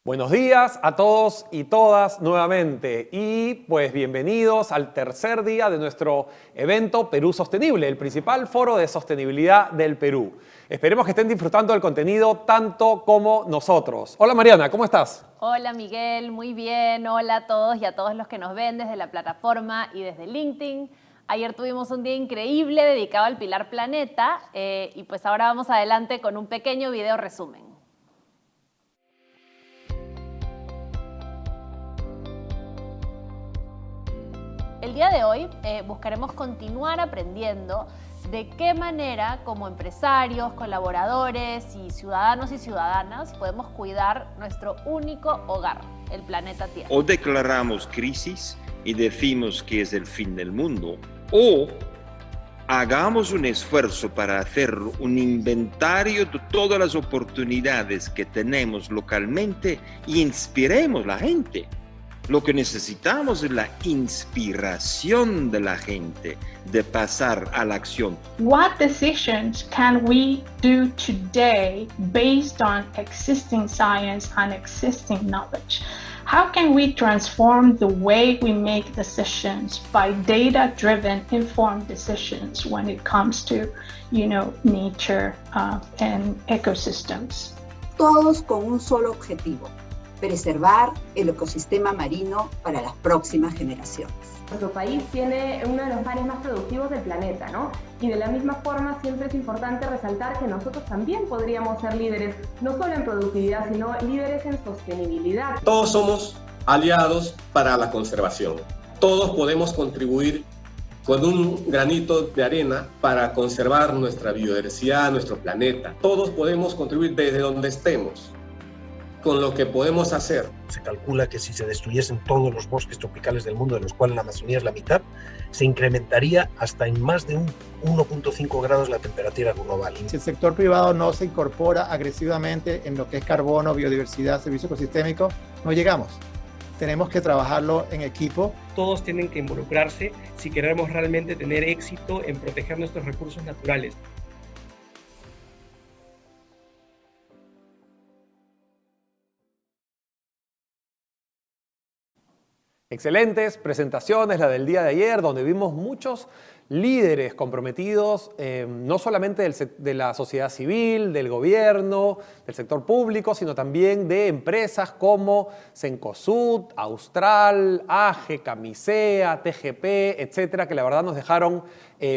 Buenos días a todos y todas nuevamente y pues bienvenidos al tercer día de nuestro evento Perú Sostenible, el principal foro de sostenibilidad del Perú. Esperemos que estén disfrutando del contenido tanto como nosotros. Hola Mariana, ¿cómo estás? Hola Miguel, muy bien. Hola a todos y a todos los que nos ven desde la plataforma y desde LinkedIn. Ayer tuvimos un día increíble dedicado al Pilar Planeta y pues ahora vamos adelante con un pequeño video resumen. El día de hoy buscaremos continuar aprendiendo de qué manera como empresarios, colaboradores y ciudadanos y ciudadanas podemos cuidar nuestro único hogar, el planeta Tierra. O declaramos crisis y decimos que es el fin del mundo, o hagamos un esfuerzo para hacer un inventario de todas las oportunidades que tenemos localmente y inspiremos a la gente. Lo que necesitamos es la inspiración de la gente de pasar a la acción. What decisions can we do today based on existing science and existing knowledge? How can we transform the way we make decisions by data-driven, informed decisions when it comes to, nature and ecosystems? Todos con un solo objetivo: preservar el ecosistema marino para las próximas generaciones. Nuestro país tiene uno de los mares más productivos del planeta, ¿no? Y de la misma forma siempre es importante resaltar que nosotros también podríamos ser líderes, no solo en productividad, sino líderes en sostenibilidad. Todos somos aliados para la conservación. Todos podemos contribuir con un granito de arena para conservar nuestra biodiversidad, nuestro planeta. Todos podemos contribuir desde donde estemos, con lo que podemos hacer. Se calcula que si se destruyesen todos los bosques tropicales del mundo, de los cuales la Amazonía es la mitad, se incrementaría hasta en más de un 1.5 grados la temperatura global. Si el sector privado no se incorpora agresivamente en lo que es carbono, biodiversidad, servicio ecosistémico, no llegamos. Tenemos que trabajarlo en equipo. Todos tienen que involucrarse si queremos realmente tener éxito en proteger nuestros recursos naturales. Excelentes presentaciones, la del día de ayer, donde vimos muchos líderes comprometidos, no solamente de la sociedad civil, del gobierno, del sector público, sino también de empresas como Cencosud, Austral, AGE, Camisea, TGP, etcétera, que la verdad nos dejaron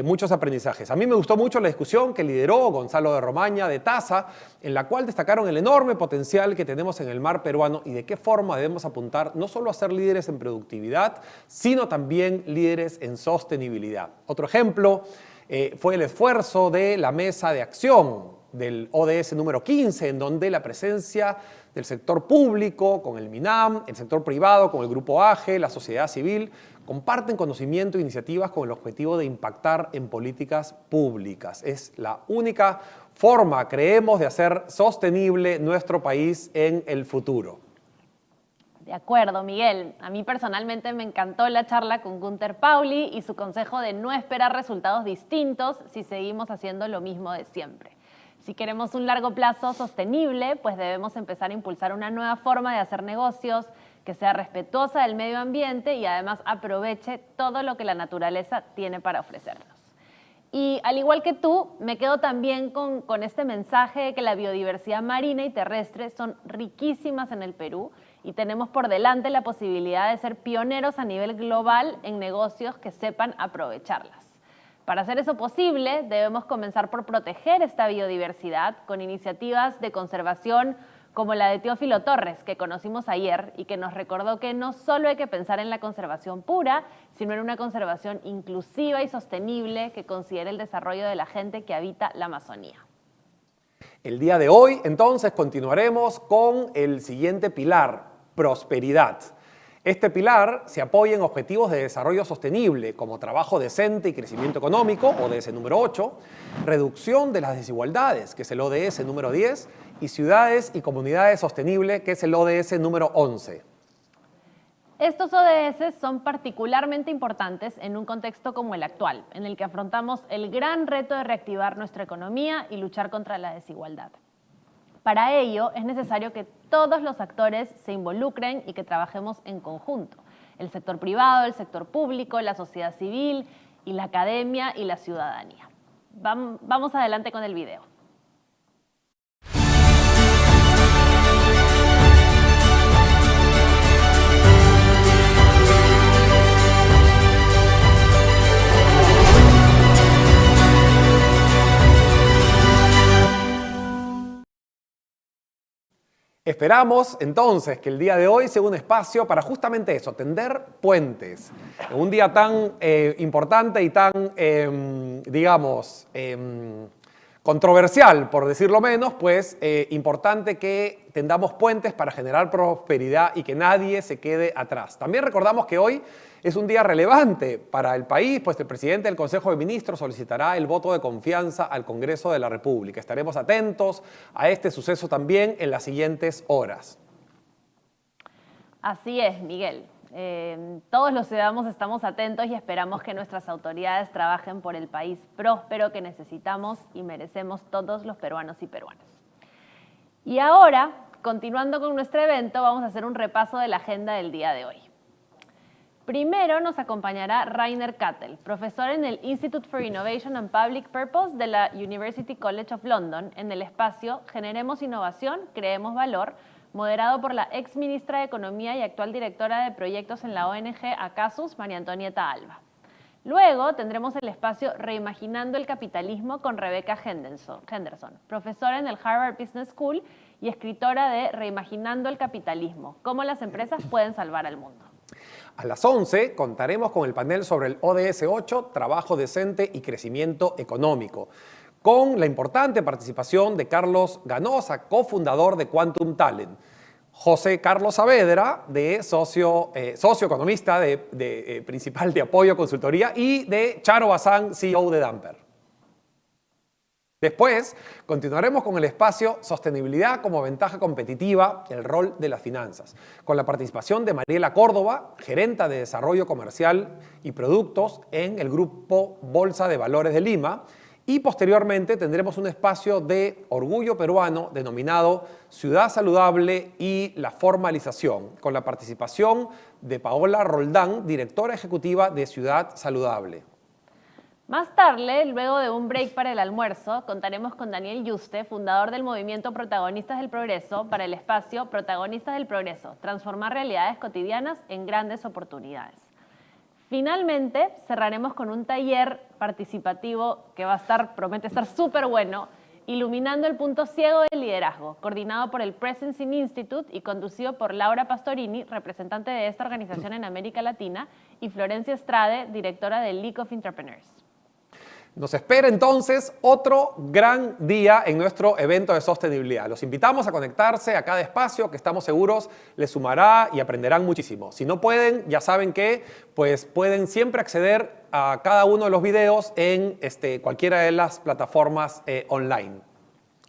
muchos aprendizajes. A mí me gustó mucho la discusión que lideró Gonzalo de Romaña de TASA, en la cual destacaron el enorme potencial que tenemos en el mar peruano y de qué forma debemos apuntar no solo a ser líderes en productividad, sino también líderes en sostenibilidad. Otro ejemplo fue el esfuerzo de la mesa de acción del ODS número 15, en donde la presencia del sector público con el MINAM, el sector privado con el grupo AGE, la sociedad civil, comparten conocimiento e iniciativas con el objetivo de impactar en políticas públicas. Es la única forma, creemos, de hacer sostenible nuestro país en el futuro. De acuerdo, Miguel. A mí personalmente me encantó la charla con Gunther Pauli y su consejo de no esperar resultados distintos si seguimos haciendo lo mismo de siempre. Si queremos un largo plazo sostenible, pues debemos empezar a impulsar una nueva forma de hacer negocios que sea respetuosa del medio ambiente y además aproveche todo lo que la naturaleza tiene para ofrecernos. Y al igual que tú, me quedo también con este mensaje de que la biodiversidad marina y terrestre son riquísimas en el Perú y tenemos por delante la posibilidad de ser pioneros a nivel global en negocios que sepan aprovecharlas. Para hacer eso posible, debemos comenzar por proteger esta biodiversidad con iniciativas de conservación como la de Teófilo Torres, que conocimos ayer y que nos recordó que no solo hay que pensar en la conservación pura, sino en una conservación inclusiva y sostenible que considere el desarrollo de la gente que habita la Amazonía. El día de hoy, entonces, continuaremos con el siguiente pilar, prosperidad. Este pilar se apoya en objetivos de desarrollo sostenible, como trabajo decente y crecimiento económico, ODS número 8, reducción de las desigualdades, que es el ODS número 10, y ciudades y comunidades sostenibles, que es el ODS número 11. Estos ODS son particularmente importantes en un contexto como el actual, en el que afrontamos el gran reto de reactivar nuestra economía y luchar contra la desigualdad. Para ello, es necesario que todos los actores se involucren y que trabajemos en conjunto. El sector privado, el sector público, la sociedad civil y la academia y la ciudadanía. Vamos adelante con el video. Esperamos entonces que el día de hoy sea un espacio para justamente eso, tender puentes. En un día tan importante y tan, digamos, controversial, por decirlo menos, pues importante que tendamos puentes para generar prosperidad y que nadie se quede atrás. También recordamos que hoy es un día relevante para el país, pues el presidente del Consejo de Ministros solicitará el voto de confianza al Congreso de la República. Estaremos atentos a este suceso también en las siguientes horas. Así es, Miguel. Todos los ciudadanos estamos atentos y esperamos que nuestras autoridades trabajen por el país próspero que necesitamos y merecemos todos los peruanos y peruanas. Y ahora, continuando con nuestro evento, vamos a hacer un repaso de la agenda del día de hoy. Primero nos acompañará Rainer Kattel, profesor en el Institute for Innovation and Public Purpose de la University College of London, en el espacio Generemos Innovación, Creemos Valor, moderado por la ex ministra de Economía y actual directora de proyectos en la ONG Acasus, María Antonieta Alba. Luego tendremos el espacio Reimaginando el Capitalismo con Rebecca Henderson, profesora en el Harvard Business School y escritora de Reimaginando el Capitalismo, cómo las empresas pueden salvar al mundo. A las 11 contaremos con el panel sobre el ODS 8, Trabajo Decente y Crecimiento Económico, con la importante participación de Ganosa, cofundador de Quantum Talent, José Carlos Saavedra, socio economista principal de Apoyo Consultoría, y de Charo Bazán, CEO de Damper. Después, continuaremos con el espacio Sostenibilidad como ventaja competitiva, el rol de las finanzas, con la participación de Mariela Córdoba, gerenta de Desarrollo Comercial y Productos en el Grupo Bolsa de Valores de Lima, y posteriormente tendremos un espacio de orgullo peruano denominado Ciudad Saludable y la Formalización, con la participación de Paola Roldán, directora ejecutiva de Ciudad Saludable. Más tarde, luego de un break para el almuerzo, contaremos con Daniel Yuste, fundador del movimiento Protagonistas del Progreso, para el espacio Protagonistas del Progreso, transformar realidades cotidianas en grandes oportunidades. Finalmente, cerraremos con un taller participativo que promete estar súper bueno, Iluminando el punto ciego del liderazgo, coordinado por el Presencing Institute y conducido por Laura Pastorini, representante de esta organización en América Latina, y Florencia Estrade, directora de League of Entrepreneurs. Nos espera entonces otro gran día en nuestro evento de sostenibilidad. Los invitamos a conectarse a cada espacio que estamos seguros les sumará y aprenderán muchísimo. Si no pueden, ya saben que pues pueden siempre acceder a cada uno de los videos en cualquiera de las plataformas online.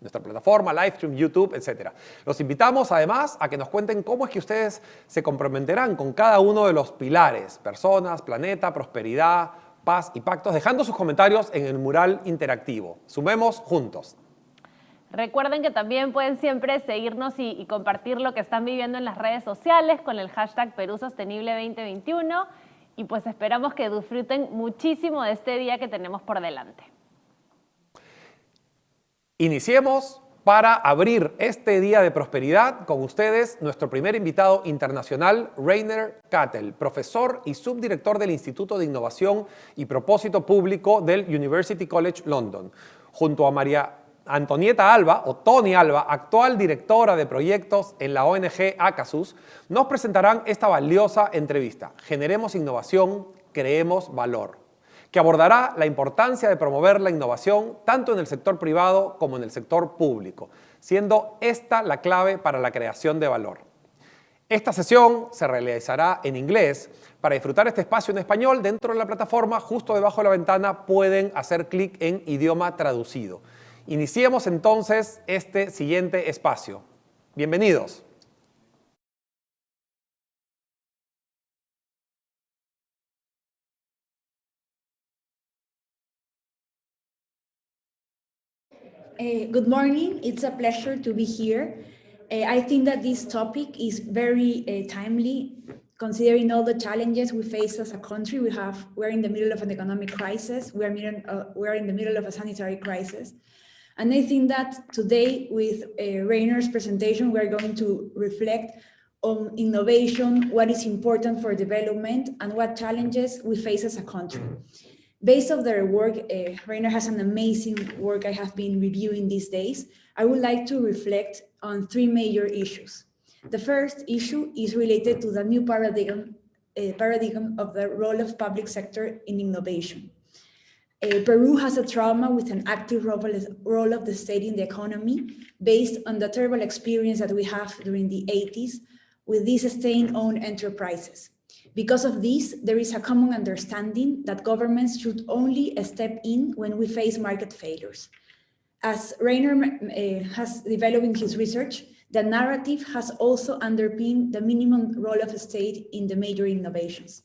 Nuestra plataforma, Livestream, YouTube, etc. Los invitamos además a que nos cuenten cómo es que ustedes se comprometerán con cada uno de los pilares: personas, planeta, prosperidad, paz y pactos, dejando sus comentarios en el mural interactivo. Sumemos juntos. Recuerden que también pueden siempre seguirnos y compartir lo que están viviendo en las redes sociales con el hashtag Perú Sostenible 2021 y pues esperamos que disfruten muchísimo de este día que tenemos por delante. Iniciemos para abrir este día de prosperidad con ustedes nuestro primer invitado internacional, Rainer Kattel, profesor y subdirector del Instituto de Innovación y Propósito Público del University College London, junto a María Antonieta Alba, o Tony Alba, actual directora de proyectos en la ONG Acasus, nos presentarán esta valiosa entrevista. Generemos innovación, creemos valor, que abordará la importancia de promover la innovación tanto en el sector privado como en el sector público, siendo esta la clave para la creación de valor. Esta sesión se realizará en inglés. Para disfrutar este espacio en español, dentro de la plataforma, justo debajo de la ventana, pueden hacer clic en idioma traducido. Iniciemos entonces este siguiente espacio. Bienvenidos. Good morning. It's a pleasure to be here. I think that this topic is very timely, considering all the challenges we face as a country. We're in the middle of an economic crisis. We're in the middle of a sanitary crisis. And I think that today with Rainer's presentation, we're going to reflect on innovation, what is important for development, and what challenges we face as a country. Based on their work, Rainer has an amazing work I have been reviewing these days. I would like to reflect on three major issues. The first issue is related to the new paradigm of the role of public sector in innovation. Peru has a trauma with an active role of the state in the economy based on the terrible experience that we have during the 80s with these state-owned enterprises. Because of this, there is a common understanding that governments should only step in when we face market failures. As Rainer has developed in his research, the narrative has also underpinned the minimum role of the state in the major innovations.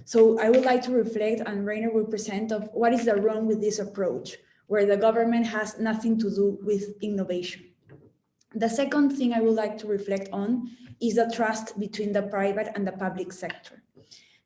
So I would like to reflect, and Rainer will present, of what is the wrong with this approach, where the government has nothing to do with innovation. The second thing I would like to reflect on is the trust between the private and the public sector.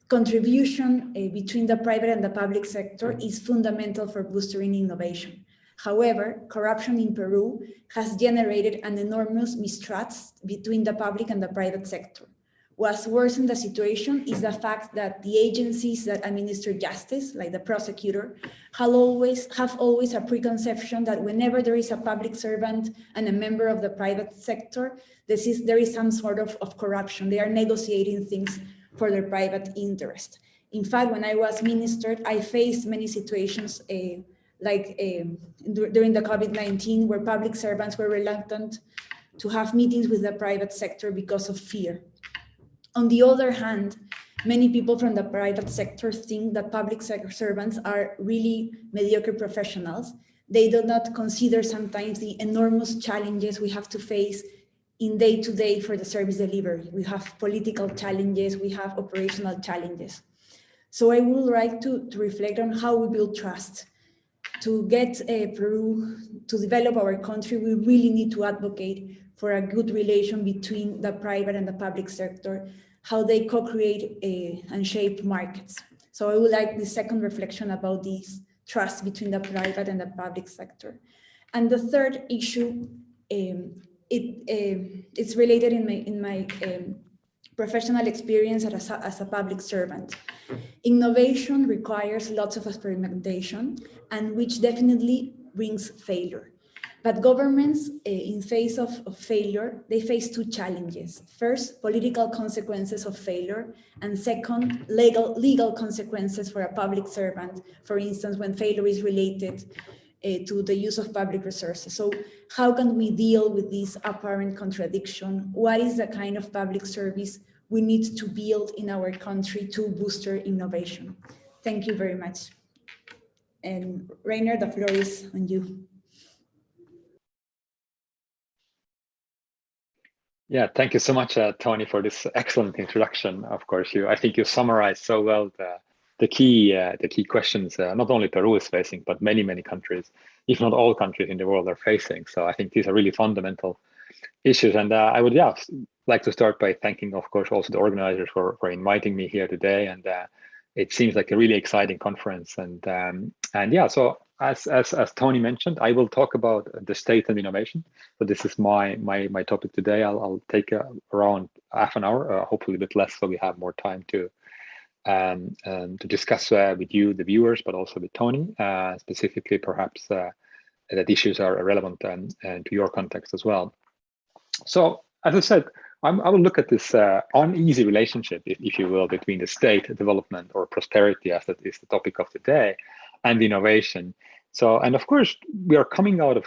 Contribution between the private and the public sector is fundamental for boosting innovation. However, corruption in Peru has generated an enormous mistrust between the public and the private sector. What's worsened the situation is the fact that the agencies that administer justice, like the prosecutor, have always a preconception that whenever there is a public servant and a member of the private sector, there is some sort of corruption. They are negotiating things for their private interest. In fact, when I was ministered, I faced many situations during the COVID-19 where public servants were reluctant to have meetings with the private sector because of fear. On the other hand, many people from the private sector think that public sector servants are really mediocre professionals. They do not consider sometimes the enormous challenges we have to face in day-to-day for the service delivery. We have political challenges, we have operational challenges. So I would like to reflect on how we build trust. To get Peru to develop our country, we really need to advocate for a good relation between the private and the public sector, how they co-create and shape markets. So I would like the second reflection about this trust between the private and the public sector. And the third issue, it's related in my professional experience as a public servant. Innovation requires lots of experimentation, and which definitely brings failure. But governments, in face of failure, they face two challenges. First, political consequences of failure, and second, legal consequences for a public servant, for instance, when failure is related to the use of public resources. So how can we deal with this apparent contradiction? What is the kind of public service we need to build in our country to boost our innovation? Thank you very much. And Rainer, the floor is on you. Yeah, thank you so much, Tony, for this excellent introduction. Of course, I think you summarized so well the key questions not only Peru is facing, but many countries, if not all countries in the world, are facing. So I think these are really fundamental issues. And I would like to start by thanking, of course, also the organizers for inviting me here today. And it seems like a really exciting conference. And yeah, so as Tony mentioned, I will talk about the state and innovation. So this is my topic today. I'll take around half an hour, hopefully a bit less, so we have more time to discuss with you, the viewers, but also with Tony, specifically perhaps that issues are relevant and to your context as well. So as I said, I will look at this uneasy relationship, if you will, between the state development or prosperity, as that is the topic of the day, and innovation. So, and of course, we are coming out of,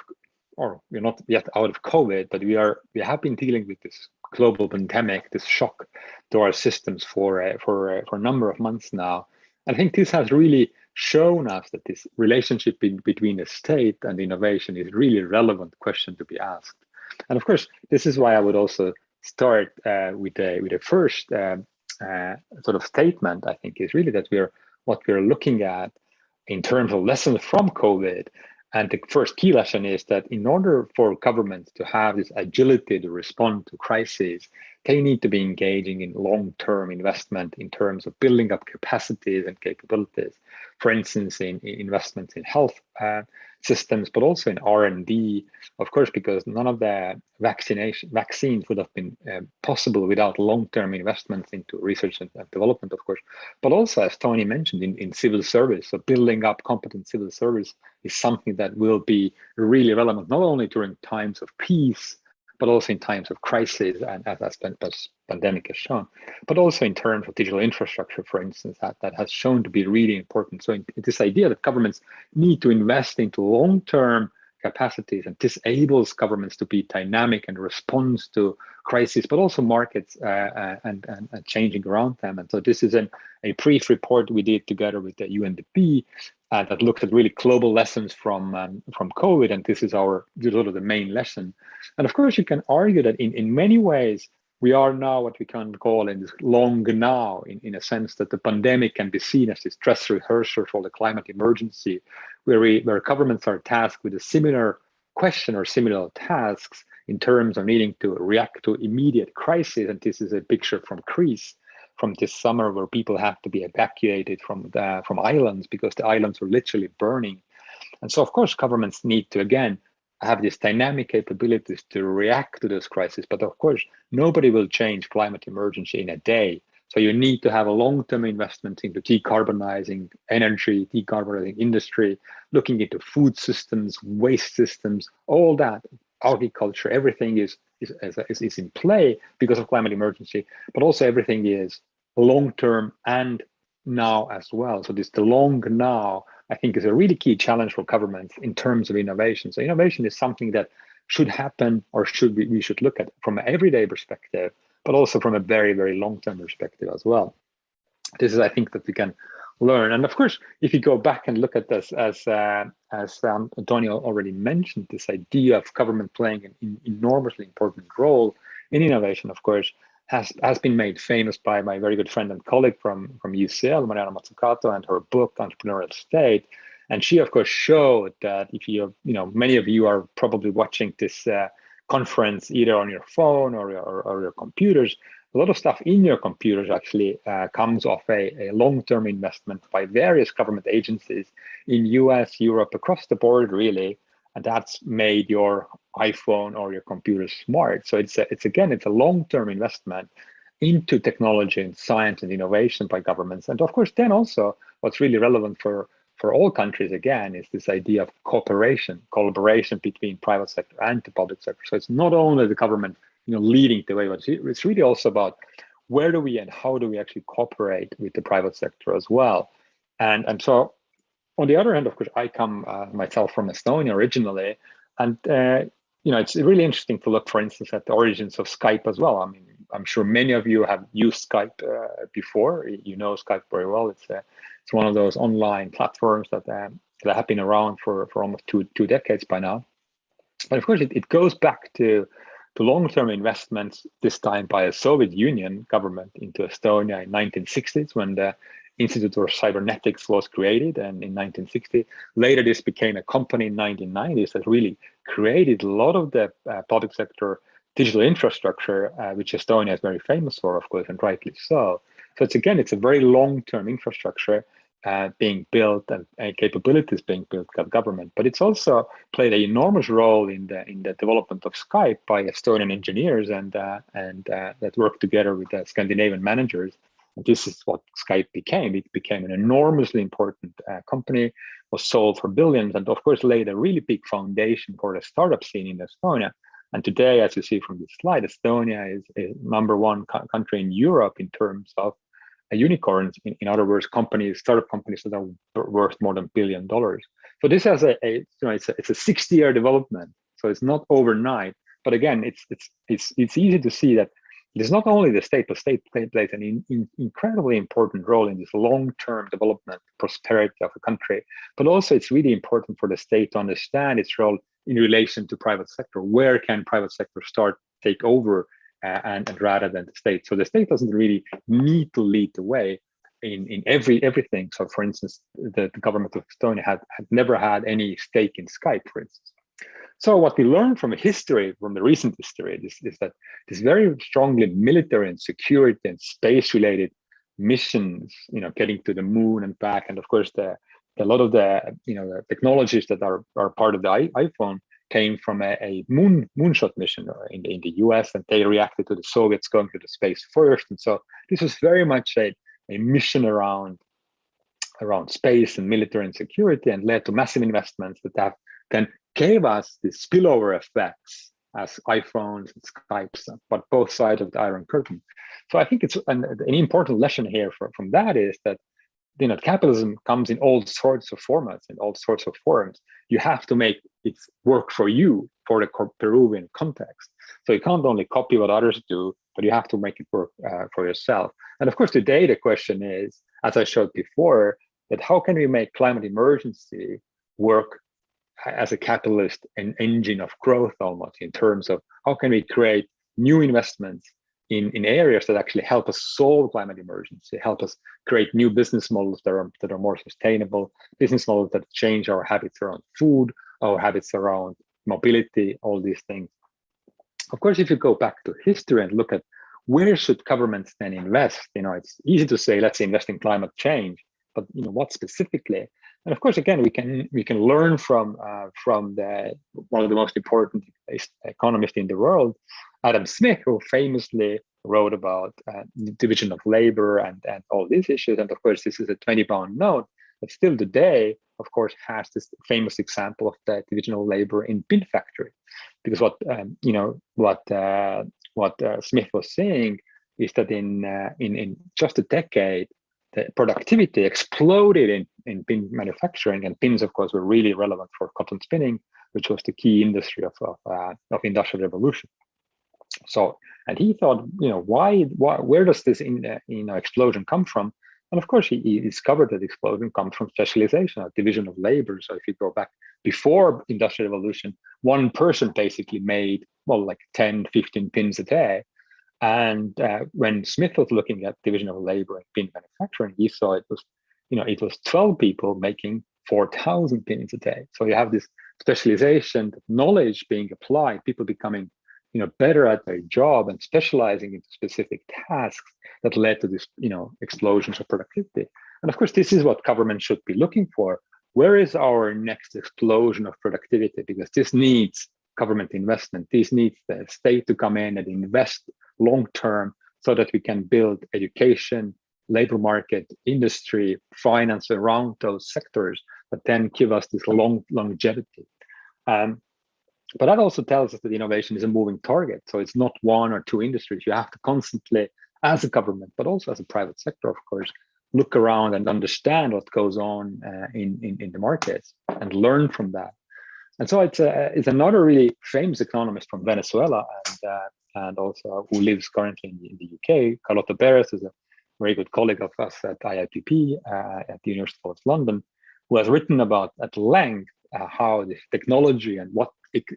or we're not yet out of COVID, but we have been dealing with this global pandemic, this shock to our systems for a number of months now. And I think this has really shown us that this relationship between the state and innovation is really a relevant question to be asked. And of course, this is why I would also start with the first sort of statement. I think is really that what we're looking at in terms of lessons from COVID And the first key lesson is that in order for governments to have this agility to respond to crises, they need to be engaging in long-term investment in terms of building up capacities and capabilities. For instance, in investments in health systems, but also in R&D, of course, because none of the vaccines would have been possible without long-term investments into research and development, of course. But also, as Tony mentioned, in civil service, so building up competent civil service is something that will be really relevant, not only during times of peace, but also in times of crisis, and as pandemic has shown, but also in terms of digital infrastructure, for instance, that has shown to be really important. So this idea that governments need to invest into long-term capacities, and disables governments to be dynamic and responds to crises, but also markets and changing around them. And so this is a brief report we did together with the UNDP that looks at really global lessons from COVID, and this is sort of the main lesson. And of course, you can argue that in many ways, we are now what we can call in this long now, in a sense that the pandemic can be seen as this dress rehearsal for the climate emergency, where governments are tasked with a similar question or similar tasks in terms of needing to react to immediate crises. And this is a picture from Greece from this summer, where people have to be evacuated from islands because the islands were literally burning. And so, of course, governments need to, again, have these dynamic capabilities to react to this crisis. But of course, nobody will change climate emergency in a day. So you need to have a long-term investment into decarbonizing energy, decarbonizing industry, looking into food systems, waste systems, all that, agriculture, everything is in play because of climate emergency, but also everything is long-term and now as well. So the long now, I think, is a really key challenge for governments in terms of innovation. So innovation is something that should happen, or we should look at from an everyday perspective, but also from a very, very long-term perspective as well. This is, I think, that we can learn. And of course, if you go back and look at this, as Antonio already mentioned, this idea of government playing an enormously important role in innovation, of course, has been made famous by my very good friend and colleague from UCL, Mariana Mazzucato, and her book, Entrepreneurial State. And she, of course, showed that if many of you are probably watching this conference either on your phone or your computers, a lot of stuff in your computers actually comes off a long-term investment by various government agencies in US, Europe, across the board, really. And that's made your iPhone or your computer smart. So it's a long-term investment into technology and science and innovation by governments. And of course, then also what's really relevant for all countries, again, is this idea of collaboration between private sector and the public sector. So it's not only the government leading the way, but it's really also about where do we and how do we actually cooperate with the private sector as well. And so on the other hand, of course, I come myself from Estonia originally, and it's really interesting to look, for instance, at the origins of Skype as well. I mean, I'm sure many of you have used Skype before. You know Skype very well. It's one of those online platforms that have been around for almost two decades by now. But of course, it goes back to long-term investments, this time by a Soviet Union government into Estonia in 1960s, when the Institute for Cybernetics was created, and in 1960. Later, this became a company in 1990s that really created a lot of the public sector digital infrastructure, which Estonia is very famous for, of course, and rightly so. So it's a very long-term infrastructure being built and capabilities being built by government. But it's also played an enormous role in the development of Skype by Estonian engineers and that work together with the Scandinavian managers. And this is what Skype became. It became an enormously important company, was sold for billions, and of course laid a really big foundation for the startup scene in Estonia. And today, as you see from this slide, Estonia is a number-one country in Europe in terms of unicorns. In other words, startup companies that are worth more than $1 billion. So this has it's a 60-year development. So it's not overnight. But again, it's easy to see that it is not only the state, but state plays an incredibly important role in this long-term development, prosperity of a country. But also, it's really important for the state to understand its role in relation to private sector. Where can private sector take over and rather than the state? So the state doesn't really need to lead the way, in everything. So for instance, the government of Estonia had never had any stake in Skype, for instance. So what we learned from history, from the recent history, is that this very strongly military and security and space-related missions, getting to the moon and back, and of course a lot of the the technologies that are part of the iPhone came from a moonshot mission in the US, and they reacted to the Soviets going to the space first. And so this was very much a mission around space and military and security, and led to massive investments that then gave us the spillover effects as iPhones and Skypes, but both sides of the Iron Curtain. So I think it's an important lesson here from that is that capitalism comes in all sorts of formats and all sorts of forms. You have to make it work for you, for the Peruvian context. So you can't only copy what others do, but you have to make it work for yourself. And of course, today the question is, as I showed before, that how can we make climate emergency work as a catalyst and engine of growth, almost, in terms of how can we create new investments in areas that actually help us solve climate emergency, help us create new business models that are more sustainable, business models that change our habits around food, our habits around mobility, all these things. Of course, if you go back to history and look at where should governments then invest, it's easy to say, let's invest in climate change, but what specifically? And of course, again, we can learn from one of the most important economists in the world, Adam Smith, who famously wrote about division of labor and all these issues. And of course, this is a 20-pound note, but still today, of course, has this famous example of the division of labor in pin factory. Because what Smith was saying is that in just a decade, the productivity exploded in pin manufacturing, and pins, of course, were really relevant for cotton spinning, which was the key industry of industrial revolution. So, and he thought, where does this explosion come from? And of course, he discovered that explosion comes from specialization, a division of labor. So if you go back before industrial revolution, one person basically made, like 10, 15 pins a day. And when Smith was looking at division of labor and pin manufacturing, he saw it was 12 people making 4,000 pins a day. So you have this specialization, knowledge being applied, people becoming better at their job and specializing into specific tasks that led to this explosions of productivity. And of course, this is what government should be looking for. Where is our next explosion of productivity? Because this needs government investment. This needs the state to come in and invest long-term so that we can build education, labor market, industry, finance around those sectors, but then give us this longevity. But that also tells us that innovation is a moving target. So it's not one or two industries. You have to constantly, as a government, but also as a private sector, of course, look around and understand what goes on in the markets and learn from that. And so it's another really famous economist from Venezuela and also who lives currently in the UK, Carlota Perez, is a very good colleague of us at IIPP at the University of London, who has written about at length how this technology and what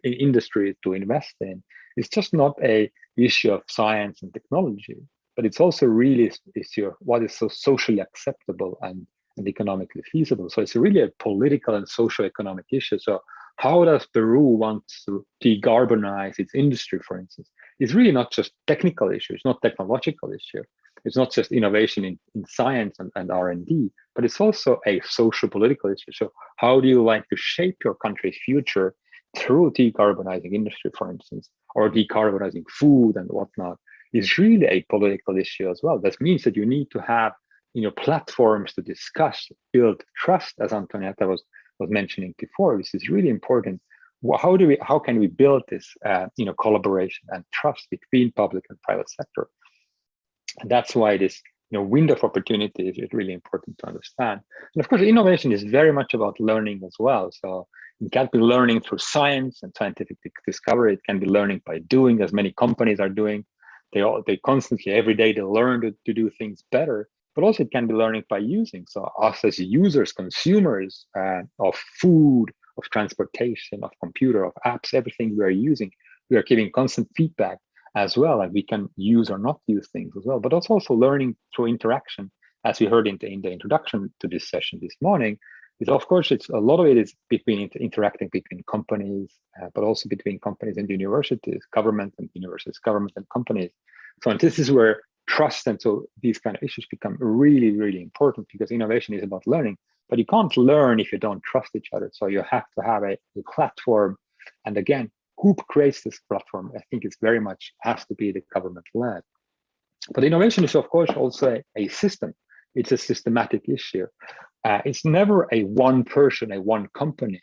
industry to invest in is just not a issue of science and technology, but it's also really an issue of what is so socially acceptable and economically feasible. So it's really a political and socio-economic issue. So how does Peru want to decarbonize its industry, for instance? It's really not just technical issue. It's not technological issue. It's not just innovation in science and R&D, but it's also a social political issue. So how do you like to shape your country's future through decarbonizing industry, for instance, or decarbonizing food and whatnot, is really a political issue as well. That means that you need to have platforms to discuss, build trust, as Antonietta was mentioning before. This is really important. How can we build this collaboration and trust between public and private sector? And that's why this window of opportunity is really important to understand. And of course, innovation is very much about learning as well. So it can't be learning through science and scientific discovery. It can be learning by doing, as many companies are doing. They constantly, every day, they learn to do things better. But also it can be learning by using. So us as users, consumers of food, of transportation, of computer, of apps, everything we are using, we are giving constant feedback as well, and we can use or not use things as well. But it's also learning through interaction as we heard in the introduction to this session this morning, is of course it's a lot of it is between interacting between companies, but also between companies and universities, government and universities, government and companies. So and this is where trust and so these kind of issues become really, really important, because innovation is about learning, but you can't learn if you don't trust each other. So you have to have a platform. And again, who creates this platform? I think it's very much has to be the government led. But innovation is of course also a system. It's a systematic issue. It's never a one person, a one company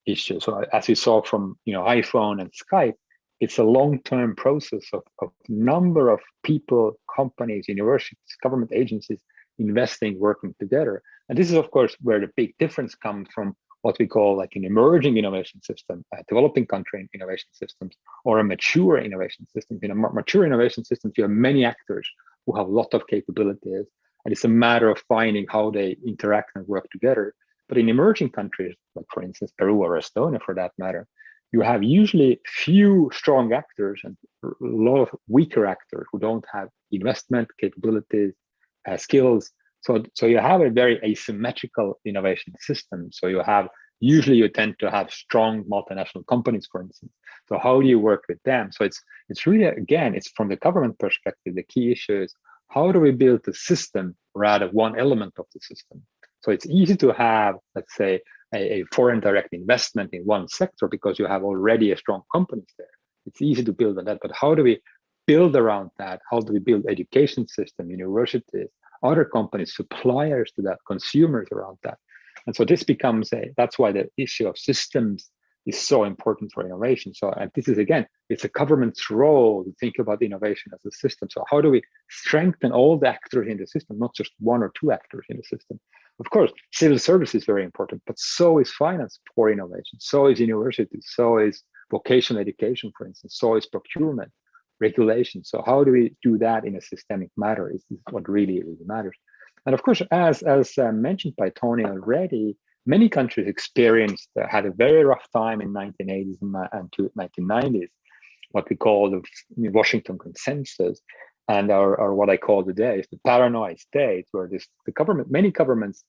issue. So as we saw from iPhone and Skype, it's a long-term process of number of people, companies, universities, government agencies investing, working together. And this is, of course, where the big difference comes from what we call like an emerging innovation system, a developing country innovation systems, or a mature innovation system. In a mature innovation systems, you have many actors who have a lot of capabilities, and it's a matter of finding how they interact and work together. But in emerging countries, like for instance, Peru or Estonia for that matter, you have usually few strong actors and a lot of weaker actors who don't have investment capabilities, skills. So you have a very asymmetrical innovation system. So usually you tend to have strong multinational companies, for instance. So how do you work with them? So it's really, again, it's from the government perspective, the key issue is how do we build the system rather one element of the system? So it's easy to have, let's say, a foreign direct investment in one sector because you have already a strong companies there. It's easy to build on that, but how do we build around that? How do we build education system, universities, other companies, suppliers to that, consumers around that? And so this becomes that's why the issue of systems is so important for innovation. So, and this is again, it's a government's role to think about innovation as a system. So how do we strengthen all the actors in the system, not just one or two actors in the system? Of course, civil service is very important, but so is finance for innovation. So is universities, so is vocational education, for instance, so is procurement, regulation. So how do we do that in a systemic manner is what really, really matters. And of course, as mentioned by Tony already, many countries had a very rough time in 1980s and 1990s, what we call the Washington Consensus, and or what I call today is the paranoid state, where many governments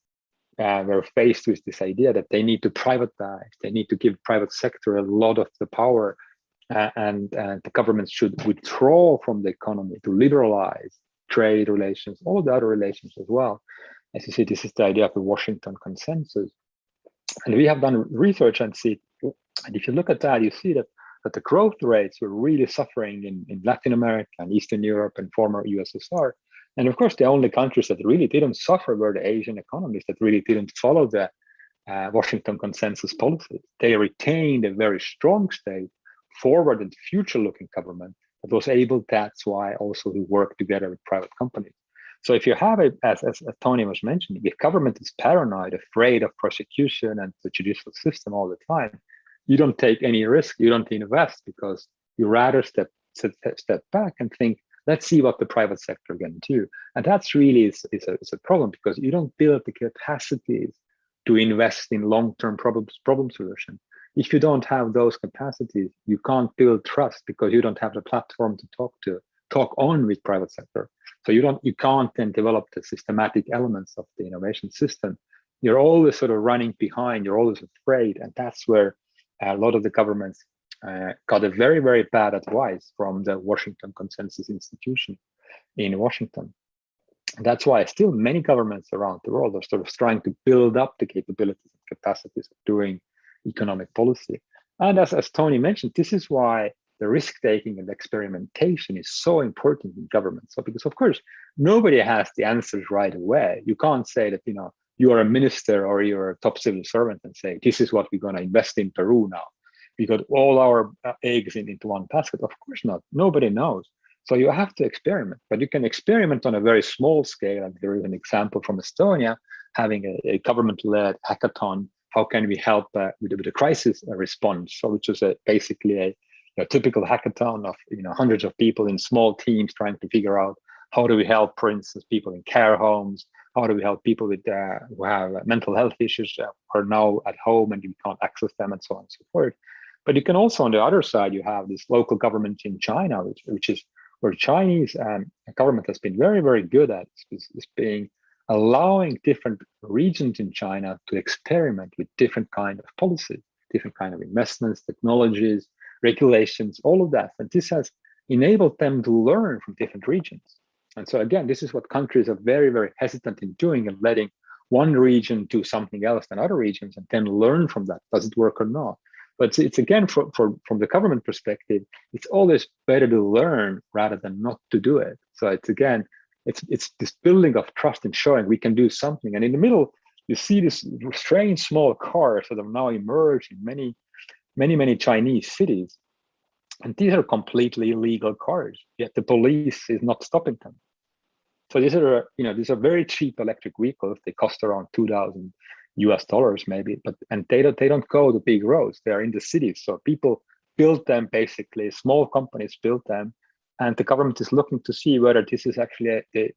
were faced with this idea that they need to privatize, they need to give private sector a lot of the power, and the governments should withdraw from the economy to liberalize trade relations, all the other relations as well. As you see, this is the idea of the Washington Consensus. And we have done research and if you look at that, you see that the growth rates were really suffering in Latin America and Eastern Europe and former USSR. And of course, the only countries that really didn't suffer were the Asian economies that really didn't follow the Washington Consensus policies. They retained a very strong state, forward and future-looking government that was able, that's why also to work together with private companies. So if you have as Tony was mentioning, if government is paranoid, afraid of prosecution and the judicial system all the time, you don't take any risk, you don't invest, because you rather step back and think, let's see what the private sector can do. And that's really is a problem, because you don't build the capacities to invest in long-term problem solution. If you don't have those capacities, you can't build trust, because you don't have the platform to talk on with private sector. So you can't then develop the systematic elements of the innovation system. You're always sort of running behind, you're always afraid. And that's where a lot of the governments got a very, very bad advice from the Washington Consensus Institution in Washington. And that's why still many governments around the world are sort of trying to build up the capabilities and capacities of doing economic policy. And as Tony mentioned, this is why the risk-taking and experimentation is so important in government. So because of course, nobody has the answers right away. You can't say that, you are a minister or you're a top civil servant and say, this is what we're going to invest in Peru now. We got all our eggs into one basket. Of course not. Nobody knows. So you have to experiment, but you can experiment on a very small scale. And there is an example from Estonia, having a government-led hackathon. How can we help with the crisis response? So which is basically a typical hackathon of hundreds of people in small teams trying to figure out how do we help, for instance, people in care homes. How do we help people with who have mental health issues are now at home and you can't access them, and so on and so forth. But you can also, on the other side, you have this local government in China, which is where Chinese government has been very, very good at is being allowing different regions in China to experiment with different kind of policies, different kind of investments, technologies, regulations, all of that. And this has enabled them to learn from different regions. And so again, this is what countries are very, very hesitant in doing, and letting one region do something else than other regions and then learn from that. Does it work or not? But it's again, from the government perspective, it's always better to learn rather than not to do it. So it's again, it's this building of trust and showing we can do something. And in the middle, you see this strange small cars that have now emerged in many Chinese cities. And these are completely illegal cars, yet the police is not stopping them. So these are very cheap electric vehicles. They cost around $2,000 maybe, and they don't go to big roads. They are in the cities. So people build them, basically, small companies build them, and the government is looking to see whether this is actually the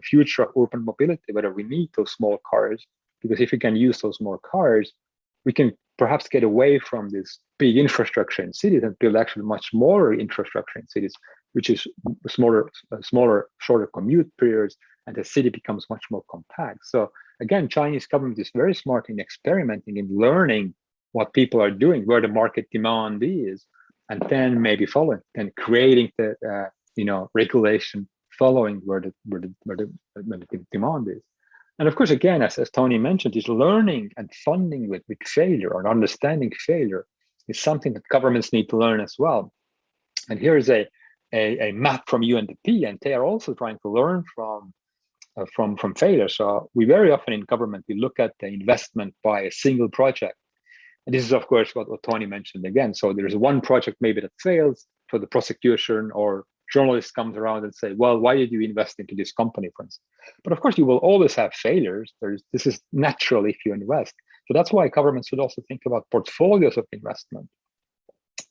future of urban mobility, whether we need those small cars, because if we can use those small cars, we can perhaps get away from this big infrastructure in cities and build actually much more infrastructure in cities, which is smaller, shorter commute periods, and the city becomes much more compact. So again, Chinese government is very smart in experimenting, in learning what people are doing, where the market demand is, and then maybe following and creating the regulation following where the demand is. And of course, again, as Tony mentioned, is learning and funding with failure, or understanding failure, is something that governments need to learn as well. And here is a map from UNDP, and they are also trying to learn from failure. So we very often in government, we look at the investment by a single project. And this is, of course, what Tony mentioned again. So there's one project maybe that fails, so the prosecution or journalist comes around and say, well, why did you invest into this company, for instance? But of course, you will always have failures. This is natural if you invest. So that's why governments should also think about portfolios of investment,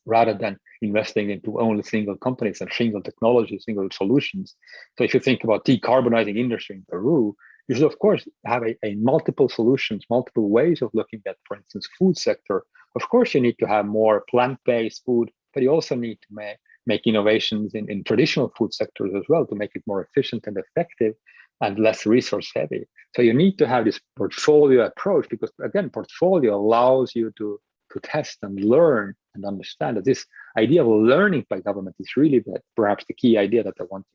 rather than investing into only single companies and single technologies, single solutions. So if you think about decarbonizing industry in Peru, you should, of course, have a multiple solutions, multiple ways of looking at, for instance, food sector. Of course, you need to have more plant-based food, but you also need to make innovations in traditional food sectors as well to make it more efficient and effective and less resource heavy. So you need to have this portfolio approach, because again, portfolio allows you to test and learn and understand that this idea of learning by government is really perhaps the key idea that I want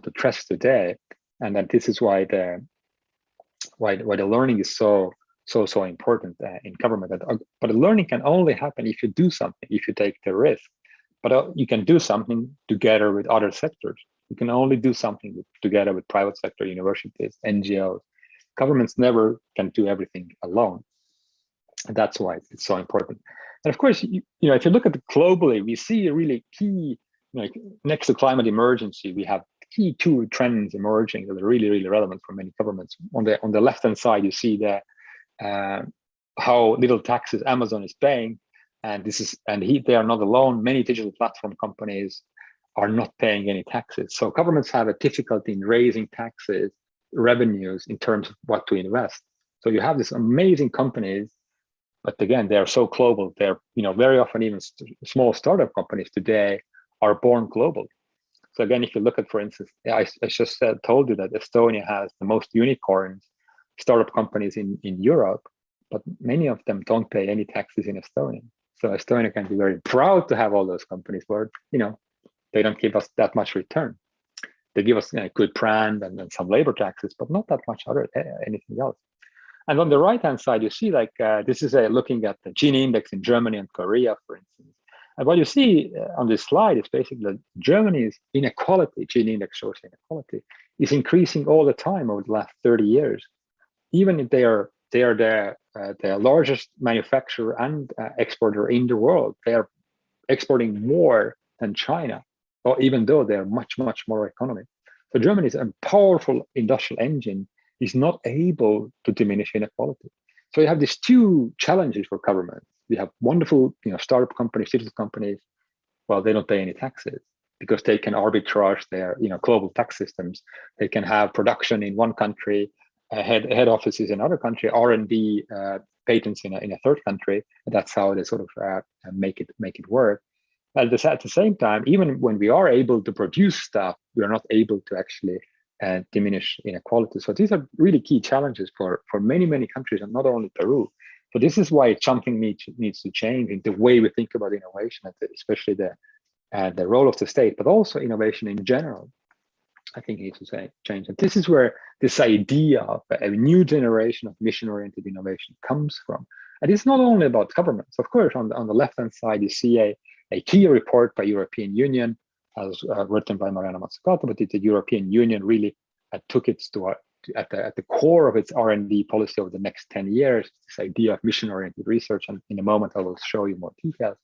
to stress today. And that this is why the learning is so important in government. But the learning can only happen if you do something, if you take the risk. But you can do something together with other sectors. You can only do something together with private sector, universities, NGOs. Governments never can do everything alone. And that's why it's so important. And of course, if you look at it globally, we see a really key, next to climate emergency, we have key two trends emerging that are really, really relevant for many governments. On the left-hand side, you see how little taxes Amazon is paying. And they are not alone. Many digital platform companies are not paying any taxes. So governments have a difficulty in raising taxes, revenues in terms of what to invest. So you have these amazing companies, but again, they are so global. They're, very often even small startup companies today are born global. So again, if you look at, for instance, I just told you that Estonia has the most unicorns, startup companies in Europe, but many of them don't pay any taxes in Estonia. So Estonia can be very proud to have all those companies where, they don't give us that much return. They give us a good brand and then some labor taxes, but not that much anything else. And on the right-hand side, you see this is looking at the Gini index in Germany and Korea, for instance. And what you see on this slide is basically that Germany's inequality, Gini index shows inequality, is increasing all the time over the last 30 years. Even if they are the largest manufacturer and exporter in the world, they are exporting more than China, or even though they are much, much more economy. So Germany is a powerful industrial engine, is not able to diminish inequality. So you have these two challenges for government. We have wonderful, startup companies, digital companies. Well, they don't pay any taxes because they can arbitrage their, global tax systems. They can have production in one country, head offices in another country, R&D, patents in a third country. And that's how they sort of make it work. At the same time, even when we are able to produce stuff, we are not able to actually diminish inequality. So these are really key challenges for many, many countries, and not only Peru. So this is why something needs to change in the way we think about innovation, especially the role of the state, but also innovation in general. I think needs to change. And this is where this idea of a new generation of mission-oriented innovation comes from. And it's not only about governments. Of course, on the left-hand side, you see a key report by European Union, as written by Mariana Mazzucato, but the European Union really took it to at the core of its R&D policy over the next 10 years, this idea of mission-oriented research. And in a moment, I will show you more details.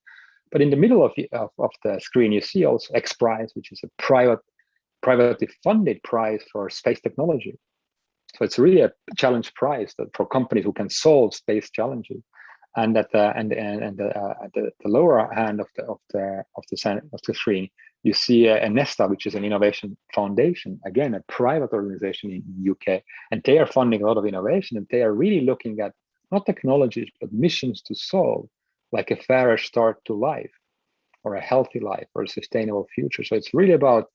But in the middle of the screen, you see also X Prize, which is a privately funded prize for space technology. So it's really a challenge prize for companies who can solve space challenges. And at the lower hand of the screen, you see a Nesta, which is an innovation foundation, again, a private organization in the UK. And they are funding a lot of innovation, and they are really looking at not technologies, but missions to solve, like a fairer start to life, or a healthy life, or a sustainable future. So it's really about,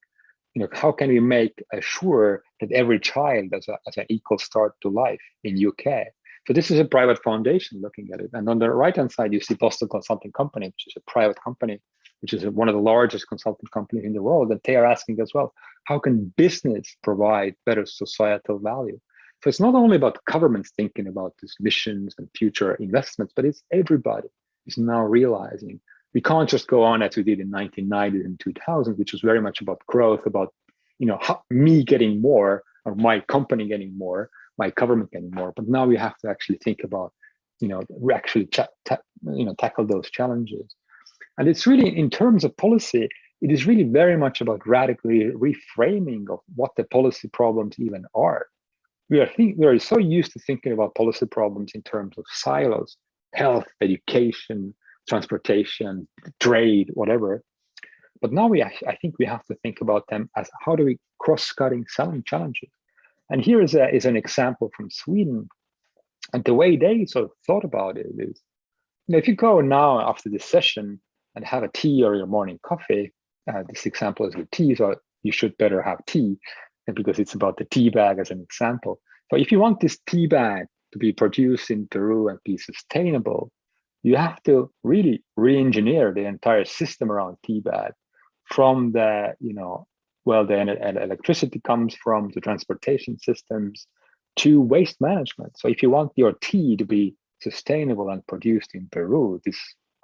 how can we make sure that every child has an equal start to life in UK? So this is a private foundation looking at it. And on the right-hand side, you see Boston Consulting Company, which is a private company, which is one of the largest consulting companies in the world. And they are asking as well, how can business provide better societal value? So it's not only about governments thinking about these missions and future investments, but it's everybody is now realizing we can't just go on as we did in 1990s and 2000, which was very much about growth, about me getting more, or my company getting more, my government getting more. But now we have to actually think about, actually tackle those challenges. And it's really, in terms of policy, it is really very much about radically reframing of what the policy problems even are. We are so used to thinking about policy problems in terms of silos: health, education, transportation, trade, whatever. But now I think we have to think about them as, how do we cross-cutting selling challenges? And here is an example from Sweden. And the way they sort of thought about it is, if you go now after this session and have a tea or your morning coffee, this example is with tea, so you should better have tea, because it's about the tea bag as an example. So if you want this tea bag to be produced in Peru and be sustainable, you have to really re-engineer the entire system around tea bag, from the, where the electricity comes from, to transportation systems, to waste management. So if you want your tea to be sustainable and produced in Peru,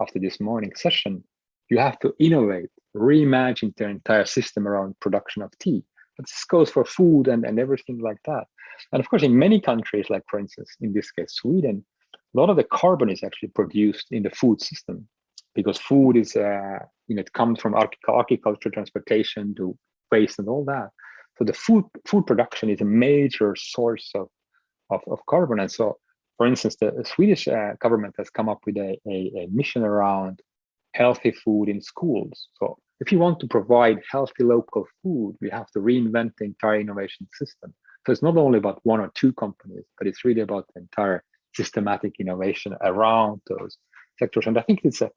after this morning session, you have to innovate, reimagine the entire system around production of tea. But this goes for food and everything like that. And of course, in many countries, like for instance, in this case, Sweden, a lot of the carbon is actually produced in the food system, because food is, it comes from agriculture, transportation, to waste and all that. So the food production is a major source of carbon. And so, for instance, the Swedish government has come up with a mission around healthy food in schools. So if you want to provide healthy local food, we have to reinvent the entire innovation system. So it's not only about one or two companies, but it's really about the entire systematic innovation around those sectors. And I think it's a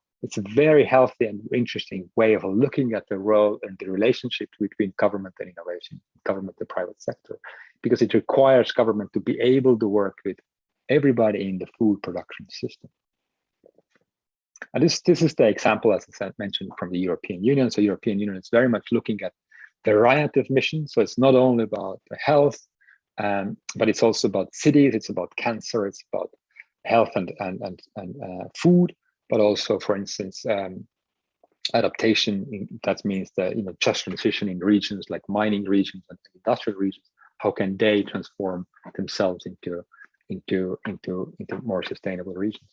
very healthy and interesting way of looking at the role and the relationship between government and innovation, government and private sector, because it requires government to be able to work with everybody in the food production system. And this is the example, as I mentioned, from the European Union. So European Union is very much looking at the variety of missions. So it's not only about the health, but it's also about cities, it's about cancer, it's about health and food, but also, for instance, adaptation. That means that just transition in regions like mining regions and industrial regions. How can they transform themselves into more sustainable regions?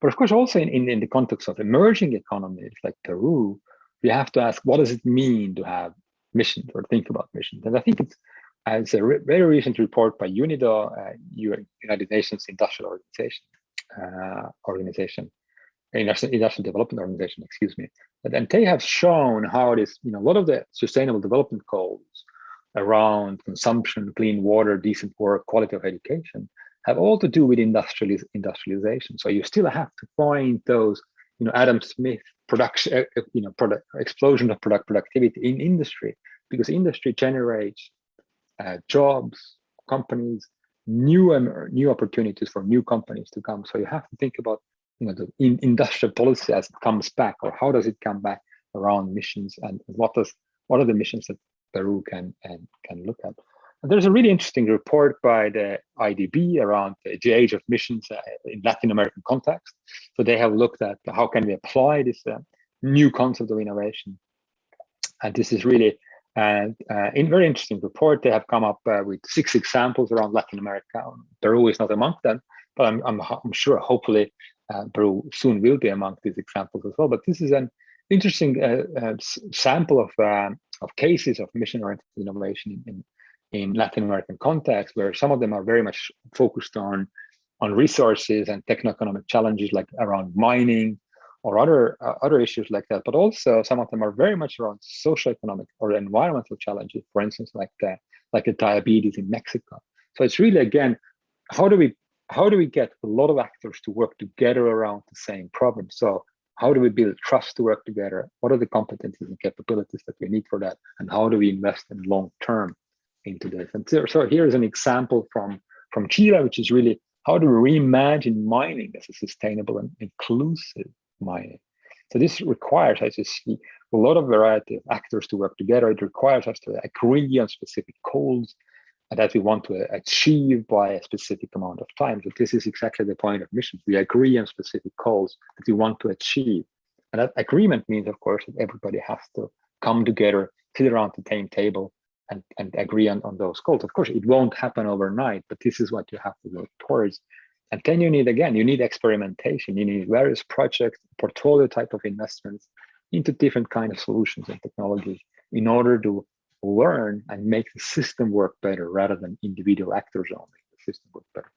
But of course, also in the context of emerging economies like Peru, we have to ask, what does it mean to have missions or think about missions? And I think it's a very recent report by UNIDO, United Nations Industrial Industrial Development Organization, excuse me. And they have shown how it is, a lot of the sustainable development goals around consumption, clean water, decent work, quality of education, have all to do with industrialization. So you still have to find those, Adam Smith production, explosion of productivity in industry. because industry generates jobs, companies, new opportunities for new companies to come. So you have to think about, the industrial policy as it comes back, or how does it come back around missions, and what are the missions that Peru can look at. And there's a really interesting report by the IDB around the age of missions in Latin American context. So they have looked at how can we apply this new concept of innovation. And this is really a very interesting report. They have come up with 6 examples around Latin America. Peru is not among them, but I'm sure, hopefully, Peru soon will be among these examples as well. But this is an interesting sample of cases of mission-oriented innovation in Latin American context, where some of them are very much focused on resources and techno-economic challenges like around mining or other issues like that. But also some of them are very much around socio-economic or environmental challenges, for instance, like the diabetes in Mexico. So it's really, again, how do we get a lot of actors to work together around the same problem? So how do we build trust to work together? What are the competencies and capabilities that we need for that? And how do we invest in long term into this? And so here's an example from Chile, which is really, how do we reimagine mining as a sustainable and inclusive mining? So this requires us to see a lot of variety of actors to work together. It requires us to agree on specific goals that we want to achieve by a specific amount of time. So this is exactly the point of missions. We agree on specific goals that we want to achieve. And that agreement means, of course, that everybody has to come together, sit around the same table and agree on those goals. Of course, it won't happen overnight, but this is what you have to work towards. And then you need experimentation. You need various projects, portfolio type of investments into different kind of solutions and technologies in order to learn and make the system work better rather than individual actors only make the system work better.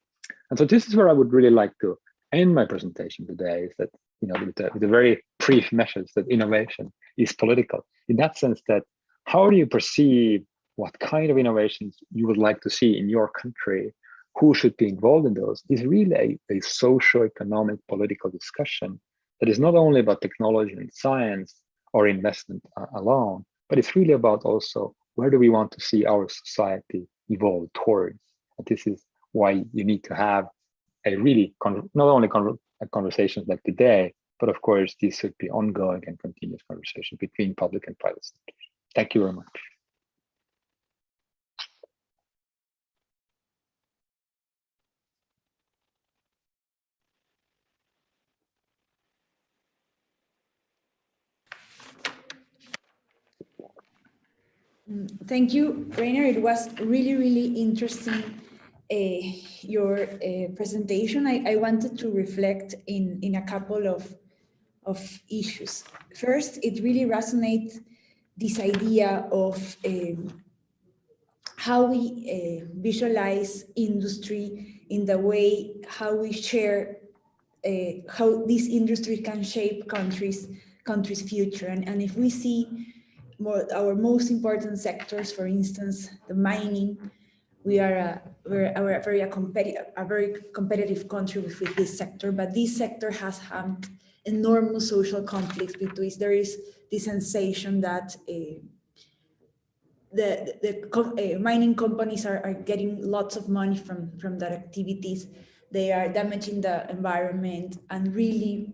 And so this is where I would really like to end my presentation today, is that, with the very brief message that innovation is political, in that sense that how do you perceive what kind of innovations you would like to see in your country, who should be involved in those, is really a socio-economic political discussion that is not only about technology and science or investment alone, but it's really about also where do we want to see our society evolve towards. And this is why you need to have a really, not only conversations like today, but of course, these should be ongoing and continuous conversations between public and private sectors. Thank you very much. Thank you, Rainer. It was really, really interesting, your presentation. I wanted to reflect in a couple of issues. First, it really resonates this idea of how we visualize industry in the way how we share how this industry can shape countries' future. And if we see our most important sectors, for instance, the mining, we're a very competitive country with this sector, but this sector has had enormous social conflicts between. There is this sensation that the mining companies are getting lots of money from their activities. They are damaging the environment, and really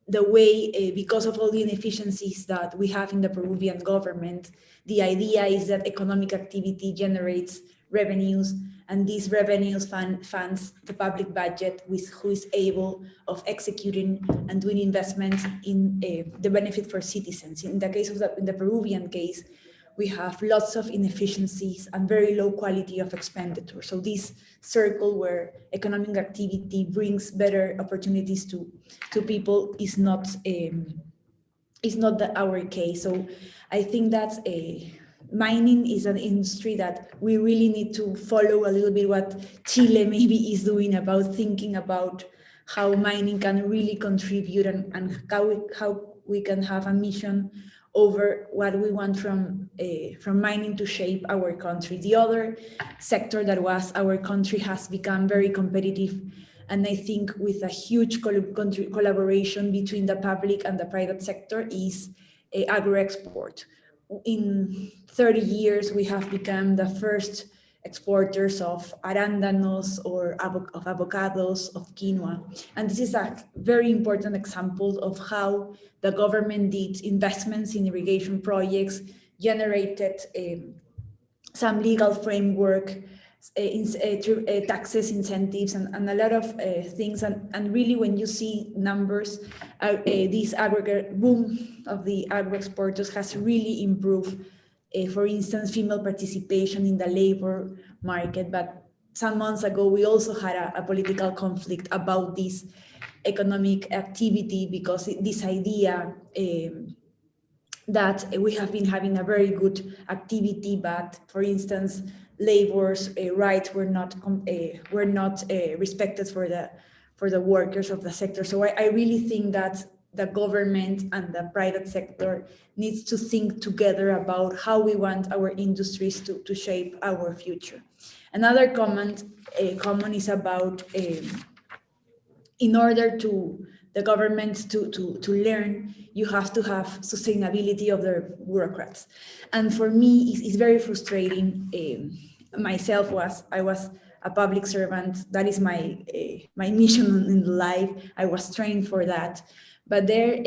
the way, because of all the inefficiencies that we have in the Peruvian government, the idea is that economic activity generates revenues, and these revenues funds the public budget, who is able of executing and doing investments in the benefit for citizens. In the case of in the Peruvian case, we have lots of inefficiencies and very low quality of expenditure. So this circle where economic activity brings better opportunities to people is not our case. So I think that mining is an industry that we really need to follow a little bit what Chile maybe is doing, about thinking about how mining can really contribute and how we can have a mission over what we want from mining to shape our country. The other sector that was our country has become very competitive, and I think with a huge collaboration between the public and the private sector is agro-export. in 30 years, we have become the first exporters of arándanos or of avocados, of quinoa. And this is a very important example of how the government did investments in irrigation projects, generated some legal framework, taxes, incentives, and a lot of things. And really, when you see numbers, this aggregate boom of the agro-exporters has really improved. For instance, female participation in the labor market. But some months ago, we also had a political conflict about this economic activity, because this idea that we have been having a very good activity, but for instance, labor's rights were not respected for the workers of the sector. So I really think that the government and the private sector needs to think together about how we want our industries to shape our future. Another common is about in order to the government to learn, you have to have sustainability of their bureaucrats. And for me, it's very frustrating. Myself, I was a public servant. That is my mission in life. I was trained for that. But there,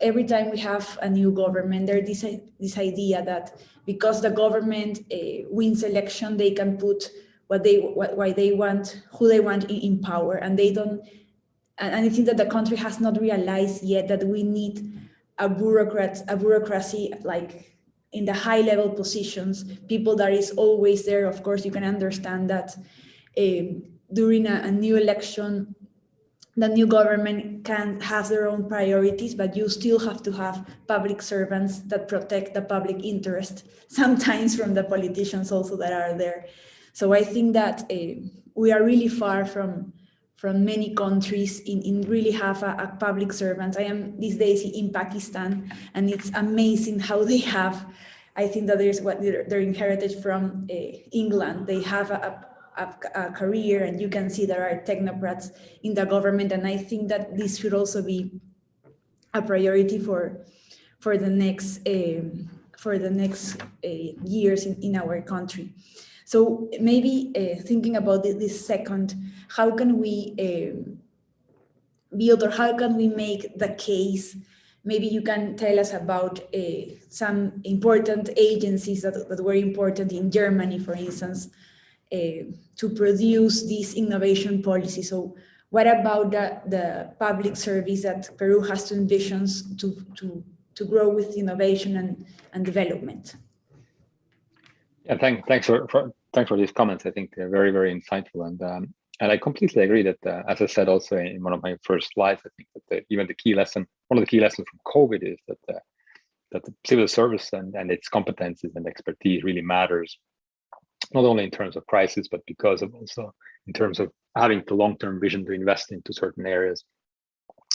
every time we have a new government, there's this idea that because the government wins election, they can put what they want, who they want in power, and they don't. And I think that the country has not realized yet that we need a bureaucracy like in the high level positions, people that is always there. Of course, you can understand that during a new election, the new government can have their own priorities, but you still have to have public servants that protect the public interest, sometimes from the politicians also that are there. So I think that we are really far from many countries in really have a public servant. I am these days in Pakistan, and it's amazing how they have, I think that there's what they're inherited from England. They have a career, and you can see there are technocrats in the government. And I think that this should also be a priority for the next years in our country. So maybe thinking about this second, how can we build, or how can we make the case? Maybe you can tell us about some important agencies that were important in Germany, for instance, to produce this innovation policy. So what about the public service that Peru has to envision to grow with innovation and development? Yeah, thanks for these comments. I think they're very, very insightful, and I completely agree that, as I said also in one of my first slides, I think that one of the key lessons from COVID is that the civil service and its competencies and expertise really matters, not only in terms of prices, but because of also in terms of having the long-term vision to invest into certain areas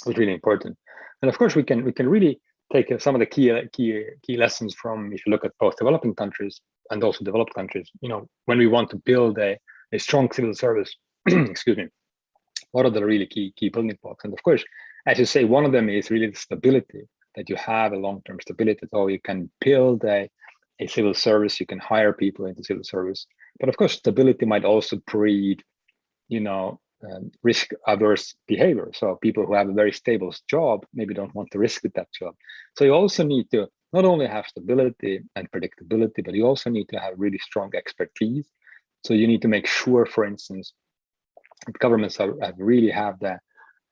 is really important. And of course, we can really take some of the key lessons from, if you look at both developing countries and also developed countries. You know, when we want to build a strong civil service, excuse me, what are the really key building blocks? And of course, as you say, one of them is really the stability, that you have a long-term stability. So you can build a civil service, you can hire people into civil service. But of course, stability might also breed, risk-averse behavior. So people who have a very stable job maybe don't want to risk with that job. So you also need to not only have stability and predictability, but you also need to have really strong expertise. So you need to make sure, for instance, governments really have the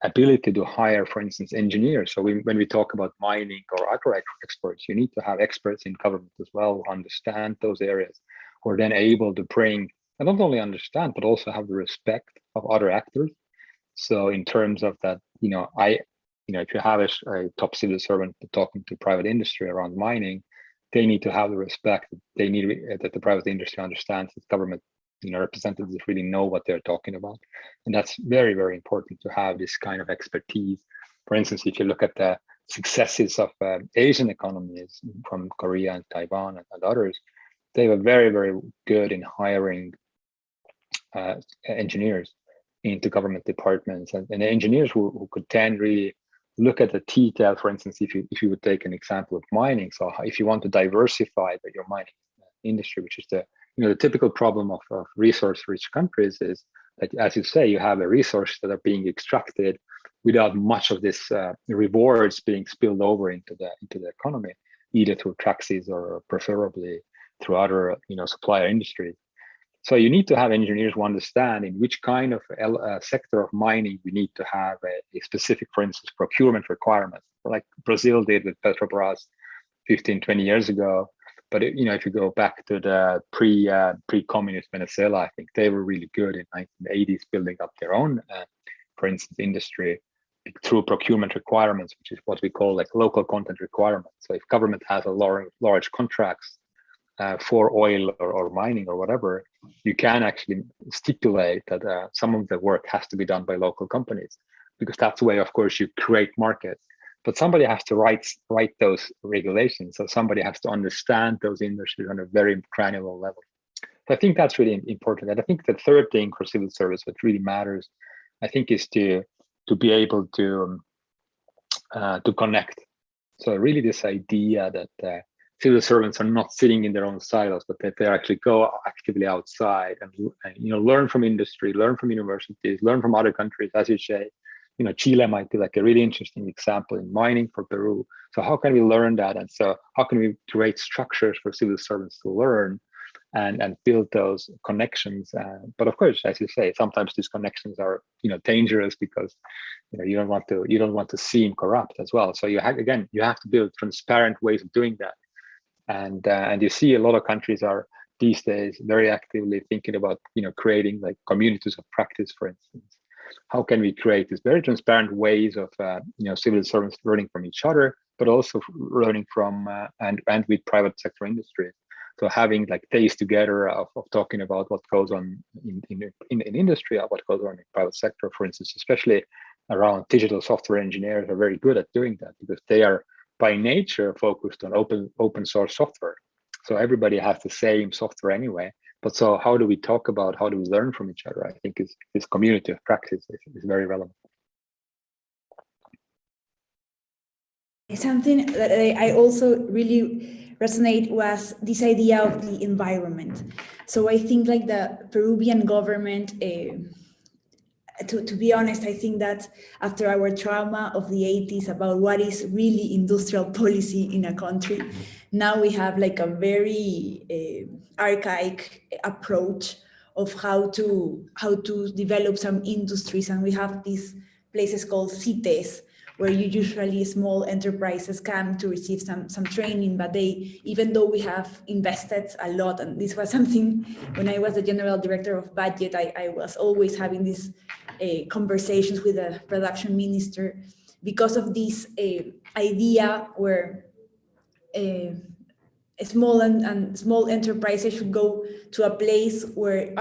ability to hire, for instance, engineers. So when we talk about mining or agro experts, you need to have experts in government as well who understand those areas, who are then able to bring, and not only understand, but also have the respect of other actors. So in terms of that, if you have a top civil servant talking to private industry around mining, they need to have the respect. They need that the private industry understands that government representatives really know what they're talking about. And that's very, very important to have this kind of expertise. For instance, if you look at the successes of Asian economies from Korea and Taiwan and others, they were very, very good in hiring engineers into government departments, and engineers who could then really look at the detail, for instance, if you would take an example of mining. So if you want to diversify your mining industry, which is the typical problem of resource-rich countries, is that, as you say, you have a resource that are being extracted without much of this rewards being spilled over into the economy, either through taxes or preferably through other supplier industries. So you need to have engineers who understand in which kind of sector of mining we need to have a specific, for instance, procurement requirements, like Brazil did with Petrobras 15, 20 years ago. But if you go back to the pre-communist Venezuela, I think they were really good in the 1980s building up their own, for instance, industry through procurement requirements, which is what we call like local content requirements. So if government has a large contracts for oil or mining or whatever, you can actually stipulate that some of the work has to be done by local companies, because that's the way, of course, you create markets. But somebody has to write those regulations. So somebody has to understand those industries on a very granular level. So I think that's really important. And I think the third thing for civil service that really matters, I think, is to be able to connect. So really this idea that civil servants are not sitting in their own silos, but that they actually go actively outside and learn from industry, learn from universities, learn from other countries, as you say. Chile might be like a really interesting example in mining for Peru. So how can we learn that? And so how can we create structures for civil servants to learn and build those connections? But of course, as you say, sometimes these connections are dangerous, because you don't want to seem corrupt as well. So you have to build transparent ways of doing that. And you see a lot of countries are these days very actively thinking about creating like communities of practice, for instance. How can we create these very transparent ways of civil servants learning from each other, but also learning from and with private sector industries? So having like days together of talking about what goes on in industry, or what goes on in private sector, for instance, especially around digital software engineers are very good at doing that, because they are by nature focused on open source software. So everybody has the same software anyway. But so how do we talk about, how do we learn from each other? I think this community of practice is very relevant. Something that I also really resonate was this idea of the environment. So I think like the Peruvian government, to be honest, I think that after our trauma of the 80s about what is really industrial policy in a country, now we have like a very archaic approach of how to develop some industries. And we have these places called CITES, where usually small enterprises come to receive some training, but even though we have invested a lot, and this was something when I was the general director of budget, I was always having these conversations with the production minister, because of this idea where small enterprises should go to a place where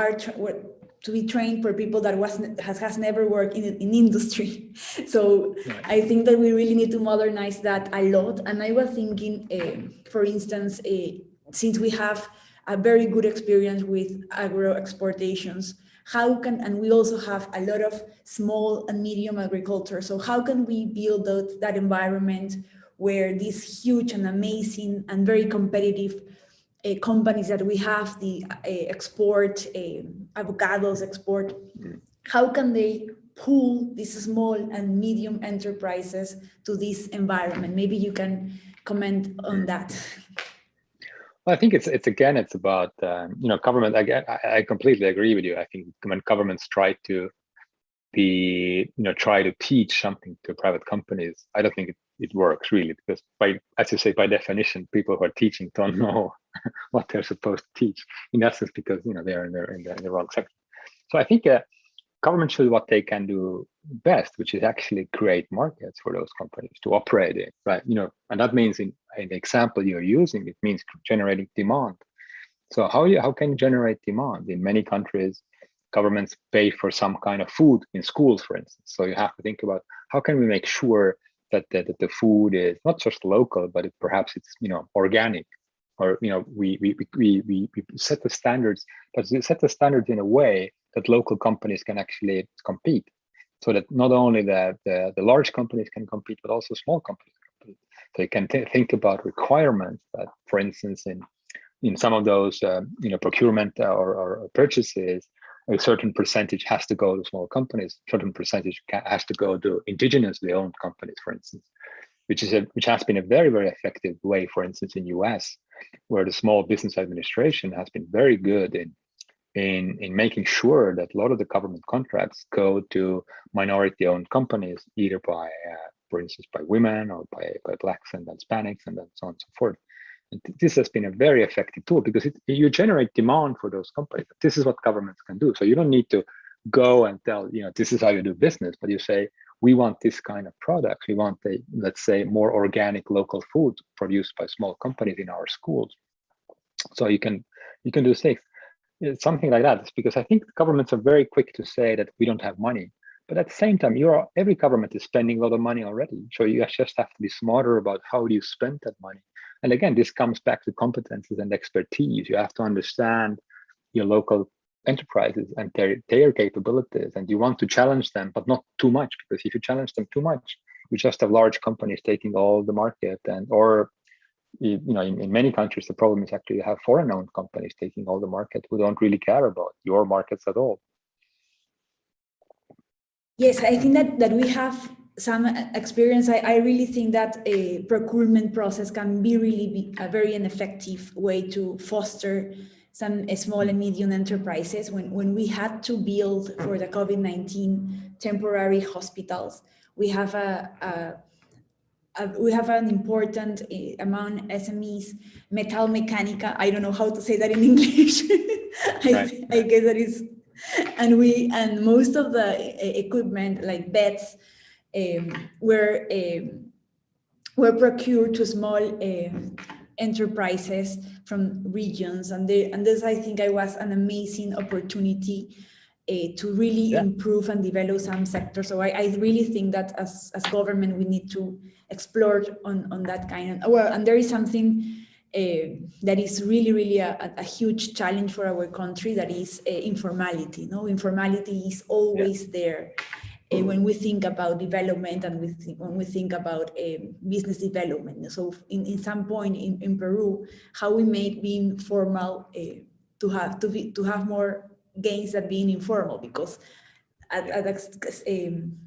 to be trained for people that has never worked in industry. So right. I think that we really need to modernize that a lot. And I was thinking, for instance, since we have a very good experience with agro exportations, and we also have a lot of small and medium agriculture. So how can we build that environment where these huge and amazing and very competitive companies that we have, the export, avocados export, how can they pull these small and medium enterprises to this environment? Maybe you can comment on that. Well, I think it's about government. Again, I completely agree with you. I think when governments try to teach something to private companies, I don't think it works really, because as you say, by definition, people who are teaching don't know what they're supposed to teach, in essence, because they're in the wrong sector. So I think government should do what they can do best, which is actually create markets for those companies to operate in, right? And that means in the example you're using, it means generating demand. So how can you generate demand? In many countries, governments pay for some kind of food in schools, for instance. So you have to think about how can we make sure that the food is not just local, but perhaps it's organic, or we set the standards, but we set the standards in a way that local companies can actually compete. so that not only the large companies can compete, but also small companies can compete. So you can think about requirements that, for instance, in some of those procurement or purchases, a certain percentage has to go to small companies, certain percentage has to go to indigenously owned companies, for instance, which has been a very, very effective way, for instance, in US, where the Small Business Administration has been very good in making sure that a lot of the government contracts go to minority-owned companies, either by, for instance, by women or by Blacks and Hispanics and then so on and so forth. And this has been a very effective tool because you generate demand for those companies. This is what governments can do. So you don't need to go and tell, this is how you do business, but you say, we want this kind of product. We want, let's say, more organic local food produced by small companies in our schools. So you can do things. Something like that. It's because I think governments are very quick to say that we don't have money. But at the same time, every government is spending a lot of money already. So you just have to be smarter about how do you spend that money. And again, this comes back to competences and expertise. You have to understand your local enterprises and their capabilities, and you want to challenge them, but not too much, because if you challenge them too much, you just have large companies taking all the market, or in many countries, the problem is actually you have foreign-owned companies taking all the market who don't really care about your markets at all. Yes, I think that we have some experience. I really think that a procurement process can be a very ineffective way to foster some small and medium enterprises. When we had to build for the COVID-19 temporary hospitals, we have an important amount SMEs, Metal Mecánica. I don't know how to say that in English. I guess that is, and most of the equipment like beds were procured to small enterprises from regions, and this I think was an amazing opportunity to really improve and develop some sectors. So I really think that as government we need to explore on that kind of, and there is something that is really a huge challenge for our country, that is informality. Informality is always there when we think about development and when we think about business development. So in some point in Peru, how we make being formal to have more gains than being informal, because at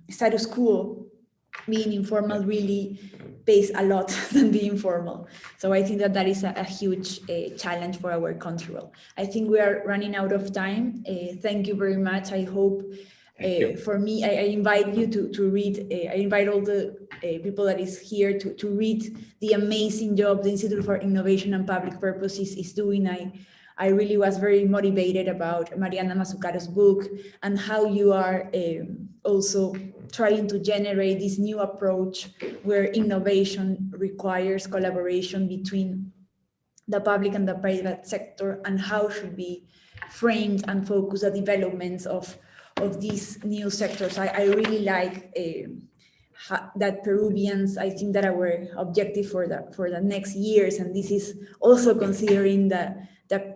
status quo, being informal really pays a lot than being formal. So I think that is a huge challenge for our country. Well, I think we are running out of time. Thank you very much. I hope for me, I invite you to read, I invite all the people that is here to read the amazing job the Institute for Innovation and Public Purpose is doing. I really was very motivated about Mariana Mazzucato's book and how you are also trying to generate this new approach where innovation requires collaboration between the public and the private sector, and how should be framed and focus the developments of these new sectors. I really like that Peruvians, I think that our objective for the next years, and this is also considering the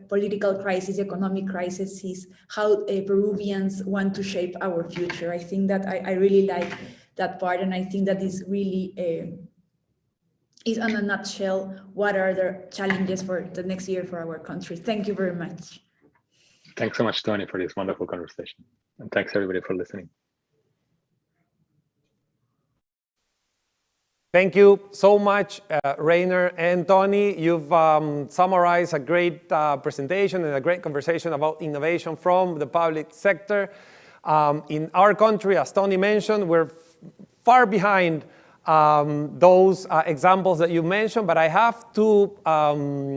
political crisis, economic crisis, is how Peruvians want to shape our future. I think that I really like that part, and I think that is really is in a nutshell what are the challenges for the next year for our country. Thank you very much. Thanks so much, Tony, for this wonderful conversation. And thanks everybody for listening. Thank you so much, Rainer and Tony. You've summarized a great presentation and a great conversation about innovation from the public sector. In our country, as Tony mentioned, we're far behind those examples that you mentioned, but I have to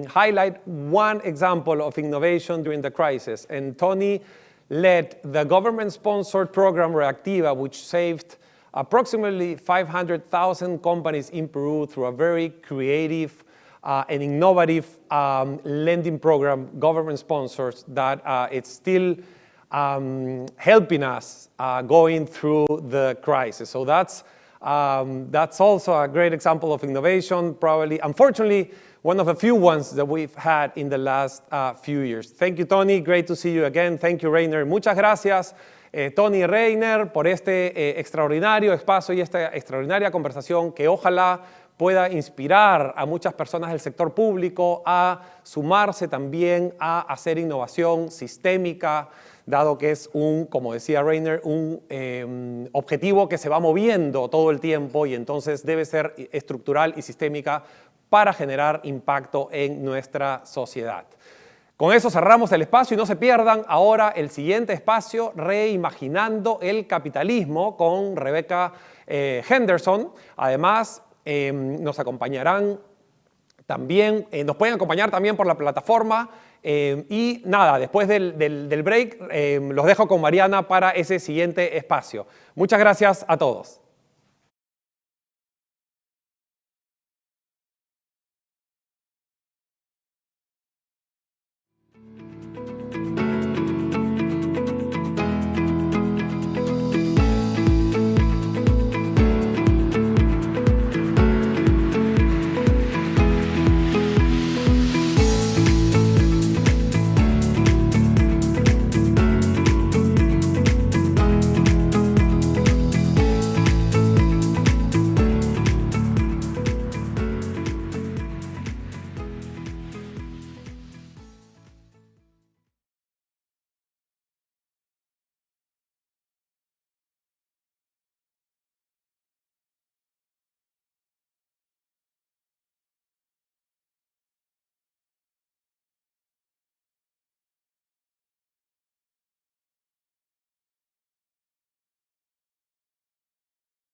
highlight one example of innovation during the crisis. And Tony led the government-sponsored program Reactiva, which saved approximately 500,000 companies in Peru through a very creative and innovative lending program, government sponsors, that it's still helping us going through the crisis. So that's also a great example of innovation, probably, unfortunately, one of the few ones that we've had in the last few years. Thank you, Tony. Great to see you again. Thank you, Rainer. Muchas gracias. Tony y Reiner, por este extraordinario espacio y esta extraordinaria conversación que ojalá pueda inspirar a muchas personas del sector público a sumarse también a hacer innovación sistémica, dado que es como decía Reiner, un objetivo que se va moviendo todo el tiempo y entonces debe ser estructural y sistémica para generar impacto en nuestra sociedad. Con eso cerramos el espacio y no se pierdan ahora el siguiente espacio, Reimaginando el Capitalismo, con Rebecca Henderson. Además, nos acompañarán también, nos pueden acompañar también por la plataforma. Y nada, después del break los dejo con Mariana para ese siguiente espacio. Muchas gracias a todos.